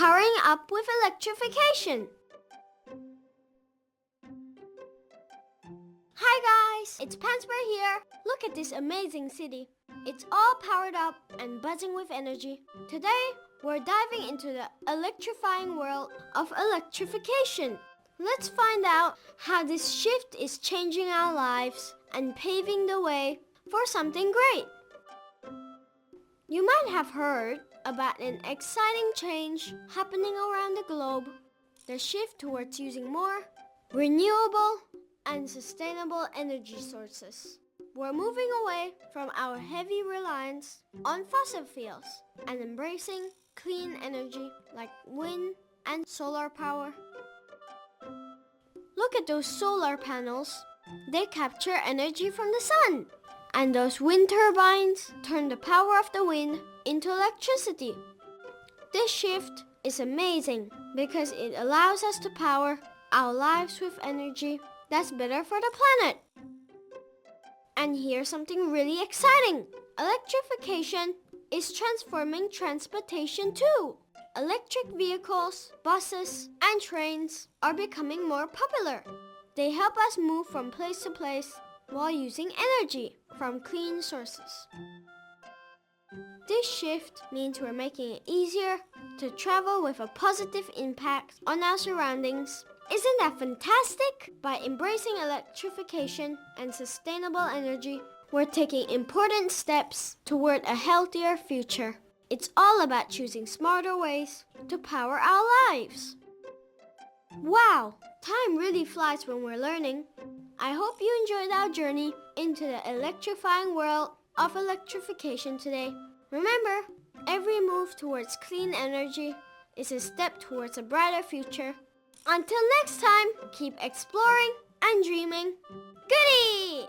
Powering up with electrification. Hi guys, it's Pansper here. Look at this amazing city. It's all powered up and buzzing with energy. Today, we're diving into the electrifying world of electrification. Let's find out how this shift is changing our lives and paving the way for something great. You might have heard about an exciting change happening around the globe, the shift towards using more renewable and sustainable energy sources. We're moving away from our heavy reliance on fossil fuels and embracing clean energy like wind and solar power. Look at those solar panels. They capture energy from the sun. And those wind turbines turn the power of the wind into electricity. This shift is amazing because it allows us to power our lives with energy that's better for the planet. And here's something really exciting. Electrification is transforming transportation too. Electric vehicles, buses, and trains are becoming more popular. They help us move from place to place while using energy from clean sources. This shift means we're making it easier to travel with a positive impact on our surroundings. Isn't that fantastic? By embracing electrification and sustainable energy, we're taking important steps toward a healthier future. It's all about choosing smarter ways to power our lives. Wow, time really flies when we're learning. I hope you enjoyed our journey into the electrifying world of electrification today. Remember, every move towards clean energy is a step towards a brighter future. Until next time, keep exploring and dreaming. Goodie!